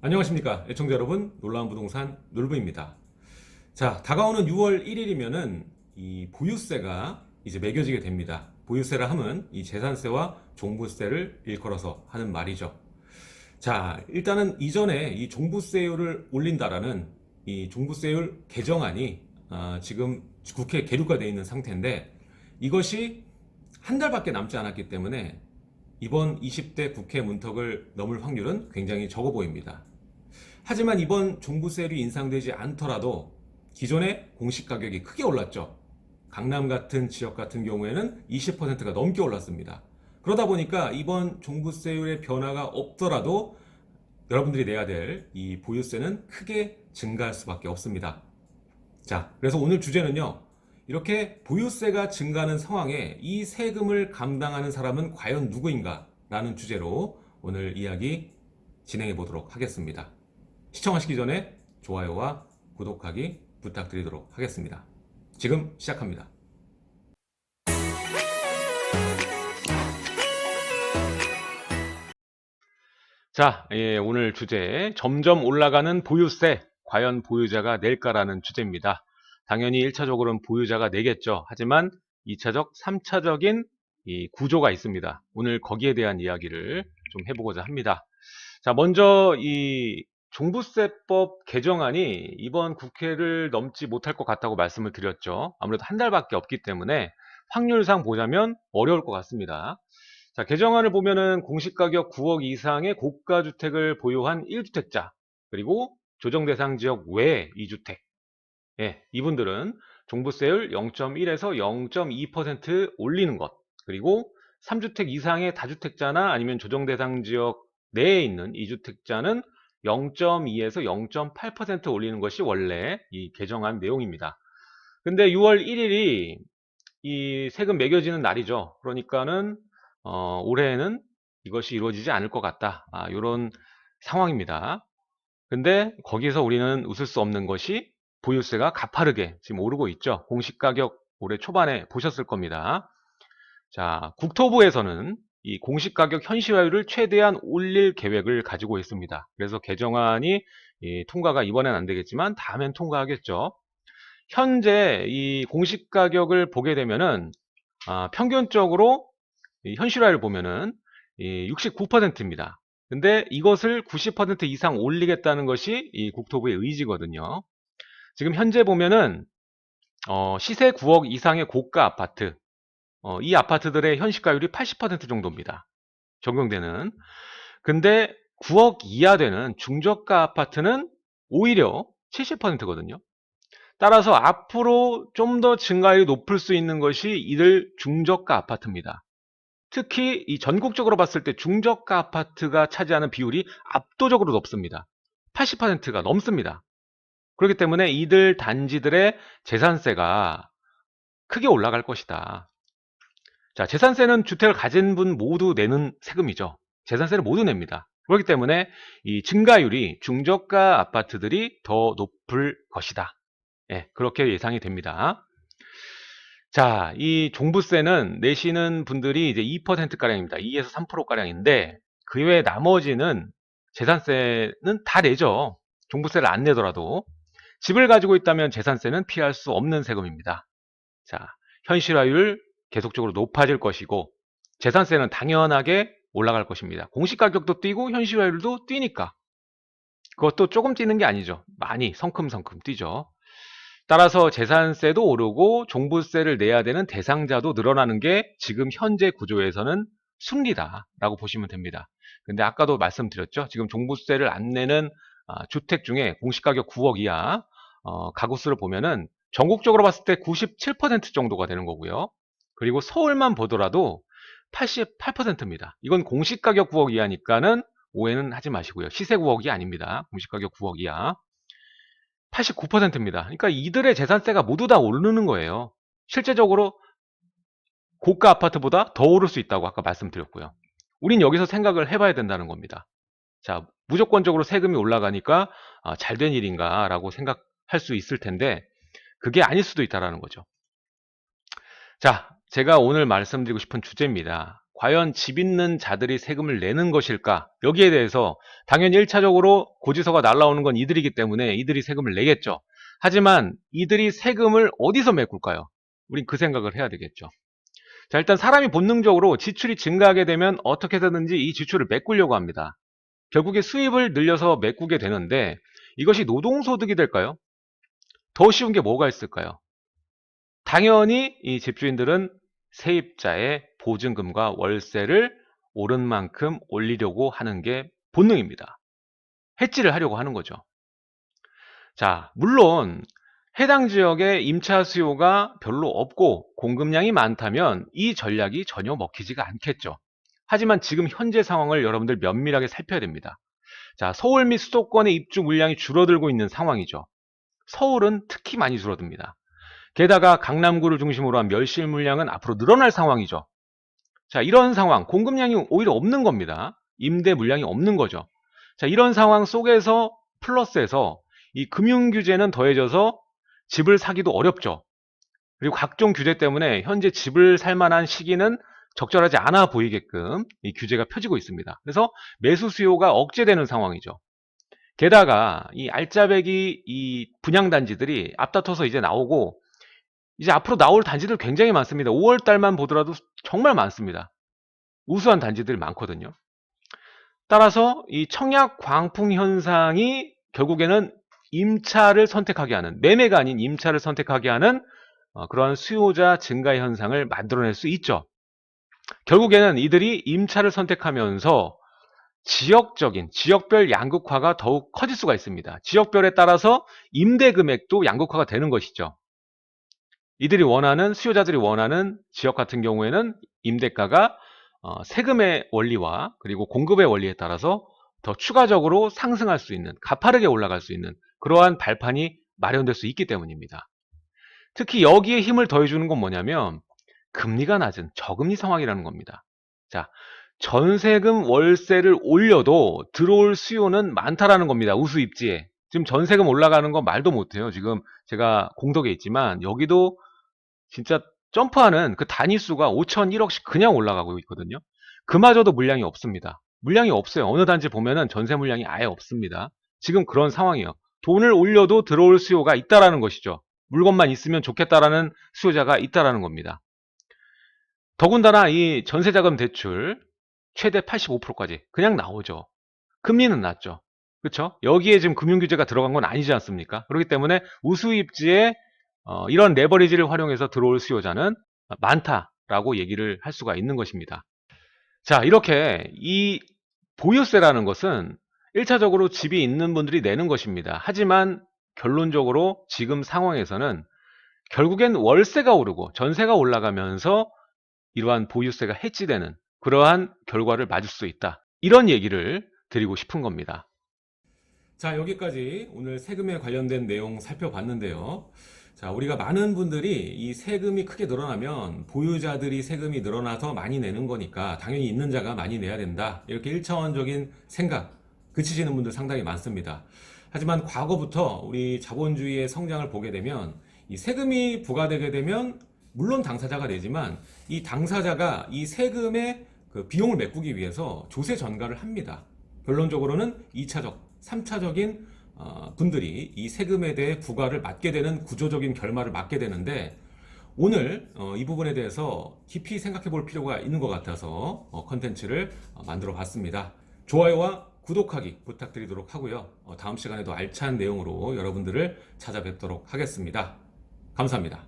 안녕하십니까 애청자 여러분, 놀라운 부동산 놀부입니다. 자, 다가오는 6월 1일이면은 이 보유세가 이제 매겨지게 됩니다. 보유세라 함은 이 재산세와 종부세를 일컬어서 하는 말이죠. 자, 일단은 이전에 이 종부세율을 올린다라는 이 종부세율 개정안이 지금 국회에 계류가 되어 있는 상태인데, 이것이 한 달밖에 남지 않았기 때문에 이번 20대 국회 문턱을 넘을 확률은 굉장히 적어 보입니다. 하지만 이번 종부세율이 인상되지 않더라도 기존의 공시가격이 크게 올랐죠. 강남 같은 지역 같은 경우에는 20%가 넘게 올랐습니다. 그러다 보니까 이번 종부세율의 변화가 없더라도 여러분들이 내야 될 이 보유세는 크게 증가할 수밖에 없습니다. 자, 그래서 오늘 주제는요, 이렇게 보유세가 증가하는 상황에 이 세금을 감당하는 사람은 과연 누구인가? 라는 주제로 오늘 이야기 진행해 보도록 하겠습니다. 시청하시기 전에 좋아요와 구독하기 부탁드리도록 하겠습니다. 지금 시작합니다. 자, 오늘 주제, 점점 올라가는 보유세, 과연 보유자가 낼까라는 주제입니다. 당연히 1차적으로는 보유자가 내겠죠. 하지만 2차적, 3차적인 이 구조가 있습니다. 오늘 거기에 대한 이야기를 좀 해보고자 합니다. 자, 먼저 이 종부세법 개정안이 이번 국회를 넘지 못할 것 같다고 말씀을 드렸죠. 아무래도 한 달밖에 없기 때문에 확률상 보자면 어려울 것 같습니다. 자, 개정안을 보면은 공시가격 9억 이상의 고가주택을 보유한 1주택자, 그리고 조정대상 지역 외 2주택, 이분들은 종부세율 0.1에서 0.2% 올리는 것, 그리고 3주택 이상의 다주택자나 아니면 조정대상 지역 내에 있는 2주택자는 0.2에서 0.8% 올리는 것이 원래 이 개정안 내용입니다. 근데 6월 1일이 이 세금 매겨지는 날이죠. 그러니까는 올해에는 이것이 이루어지지 않을 것 같다. 이런 상황입니다. 근데 거기서 우리는 웃을 수 없는 것이 보유세가 가파르게 지금 오르고 있죠. 공시가격 올해 초반에 보셨을 겁니다. 자, 국토부에서는 이 공시가격 현실화율을 최대한 올릴 계획을 가지고 있습니다. 그래서 개정안이 통과가 이번엔 안 되겠지만 다음엔 통과하겠죠. 현재 이 공시가격을 보게 되면은 평균적으로 이 현실화를 보면은 69%입니다. 근데 이것을 90% 이상 올리겠다는 것이 이 국토부의 의지거든요. 지금 현재 보면은 시세 9억 이상의 고가 아파트, 이 아파트들의 현실가율이 80% 정도입니다. 적용되는. 근데 9억 이하 되는 중저가 아파트는 오히려 70%거든요. 따라서 앞으로 좀 더 증가율이 높을 수 있는 것이 이들 중저가 아파트입니다. 특히 이 전국적으로 봤을 때 중저가 아파트가 차지하는 비율이 압도적으로 높습니다. 80%가 넘습니다. 그렇기 때문에 이들 단지들의 재산세가 크게 올라갈 것이다. 자, 재산세는 주택을 가진 분 모두 내는 세금이죠. 재산세를 모두 냅니다. 그렇기 때문에 이 증가율이 중저가 아파트들이 더 높을 것이다. 그렇게 예상이 됩니다. 자, 이 종부세는 내시는 분들이 이제 2%가량입니다. 2에서 3%가량인데, 그 외에 나머지는 재산세는 다 내죠. 종부세를 안 내더라도. 집을 가지고 있다면 재산세는 피할 수 없는 세금입니다. 자, 현실화율 계속적으로 높아질 것이고, 재산세는 당연하게 올라갈 것입니다. 공시가격도 뛰고 현실화율도 뛰니까. 그것도 조금 뛰는 게 아니죠. 많이 성큼성큼 뛰죠. 따라서 재산세도 오르고 종부세를 내야 되는 대상자도 늘어나는 게 지금 현재 구조에서는 순리다라고 보시면 됩니다. 근데 아까도 말씀드렸죠. 지금 종부세를 안 내는 주택 중에 공시가격 9억 이하 가구 수를 보면은 전국적으로 봤을 때 97% 정도가 되는 거고요. 그리고 서울만 보더라도 88%입니다. 이건 공시가격 9억 이하니까는 오해는 하지 마시고요. 시세 9억이 아닙니다. 공시가격 9억 이하. 89%입니다. 그러니까 이들의 재산세가 모두 다 오르는 거예요. 실제적으로 고가 아파트보다 더 오를 수 있다고 아까 말씀드렸고요. 우린 여기서 생각을 해봐야 된다는 겁니다. 자, 무조건적으로 세금이 올라가니까 잘된 일인가 라고 생각할 수 있을 텐데 그게 아닐 수도 있다는 거죠. 자, 제가 오늘 말씀드리고 싶은 주제입니다. 과연 집 있는 자들이 세금을 내는 것일까? 여기에 대해서 당연히 1차적으로 고지서가 날라오는 건 이들이기 때문에 이들이 세금을 내겠죠. 하지만 이들이 세금을 어디서 메꿀까요? 우린 그 생각을 해야 되겠죠. 자, 일단 사람이 본능적으로 지출이 증가하게 되면 어떻게 해서든지 이 지출을 메꾸려고 합니다. 결국에 수입을 늘려서 메꾸게 되는데 이것이 노동소득이 될까요? 더 쉬운 게 뭐가 있을까요? 당연히 이 집주인들은 세입자의 보증금과 월세를 오른 만큼 올리려고 하는 게 본능입니다. 해지를 하려고 하는 거죠. 자, 물론 해당 지역에 임차 수요가 별로 없고 공급량이 많다면 이 전략이 전혀 먹히지가 않겠죠. 하지만 지금 현재 상황을 여러분들 면밀하게 살펴야 됩니다. 자, 서울 및 수도권의 입주 물량이 줄어들고 있는 상황이죠. 서울은 특히 많이 줄어듭니다. 게다가 강남구를 중심으로 한 멸실 물량은 앞으로 늘어날 상황이죠. 자, 이런 상황, 공급량이 오히려 없는 겁니다. 임대 물량이 없는 거죠. 자, 이런 상황 속에서 플러스해서 이 금융규제는 더해져서 집을 사기도 어렵죠. 그리고 각종 규제 때문에 현재 집을 살 만한 시기는 적절하지 않아 보이게끔 이 규제가 펴지고 있습니다. 그래서 매수 수요가 억제되는 상황이죠. 게다가 이 알짜배기 이 분양단지들이 앞다퉈서 이제 나오고 이제 앞으로 나올 단지들 굉장히 많습니다. 5월 달만 보더라도 정말 많습니다. 우수한 단지들이 많거든요. 따라서 이 청약 광풍 현상이 결국에는 임차를 선택하게 하는, 매매가 아닌 임차를 선택하게 하는 그러한 수요자 증가 현상을 만들어낼 수 있죠. 결국에는 이들이 임차를 선택하면서 지역적인, 지역별 양극화가 더욱 커질 수가 있습니다. 지역별에 따라서 임대 금액도 양극화가 되는 것이죠. 이들이 원하는, 수요자들이 원하는 지역 같은 경우에는 임대가가 세금의 원리와 그리고 공급의 원리에 따라서 더 추가적으로 상승할 수 있는, 가파르게 올라갈 수 있는 그러한 발판이 마련될 수 있기 때문입니다. 특히 여기에 힘을 더해주는 건 뭐냐면 금리가 낮은 저금리 상황이라는 겁니다. 자, 전세금 월세를 올려도 들어올 수요는 많다라는 겁니다. 우수입지에. 지금 전세금 올라가는 거 말도 못해요. 지금 제가 공덕에 있지만 여기도 진짜 점프하는 그 단위수가 5천, 1억씩 그냥 올라가고 있거든요. 그마저도 물량이 없습니다. 물량이 없어요. 어느 단지 보면은 전세 물량이 아예 없습니다. 지금 그런 상황이에요. 돈을 올려도 들어올 수요가 있다라는 것이죠. 물건만 있으면 좋겠다라는 수요자가 있다라는 겁니다. 더군다나 이 전세자금 대출 최대 85%까지 그냥 나오죠. 금리는 낮죠. 그렇죠? 여기에 지금 금융규제가 들어간 건 아니지 않습니까? 그렇기 때문에 우수입지에 이런 레버리지를 활용해서 들어올 수요자는 많다라고 얘기를 할 수가 있는 것입니다. 자, 이렇게 이 보유세라는 것은 1차적으로 집이 있는 분들이 내는 것입니다. 하지만 결론적으로 지금 상황에서는 결국엔 월세가 오르고 전세가 올라가면서 이러한 보유세가 해지되는 그러한 결과를 맞을 수 있다. 이런 얘기를 드리고 싶은 겁니다. 자, 여기까지 오늘 세금에 관련된 내용 살펴봤는데요. 자, 우리가 많은 분들이 이 세금이 크게 늘어나면 보유자들이 세금이 늘어나서 많이 내는 거니까 당연히 있는 자가 많이 내야 된다. 이렇게 1차원적인 생각 그치시는 분들 상당히 많습니다. 하지만 과거부터 우리 자본주의의 성장을 보게 되면 이 세금이 부과되게 되면 물론 당사자가 내지만 이 당사자가 이 세금의 그 비용을 메꾸기 위해서 조세 전가를 합니다. 결론적으로는 2차적, 3차적인 분들이 이 세금에 대해 부과를 맡게 되는 구조적인 결말을 맞게 되는데 오늘 이 부분에 대해서 깊이 생각해 볼 필요가 있는 것 같아서 컨텐츠를 만들어 봤습니다. 좋아요와 구독하기 부탁드리도록 하고요. 다음 시간에도 알찬 내용으로 여러분들을 찾아뵙도록 하겠습니다. 감사합니다.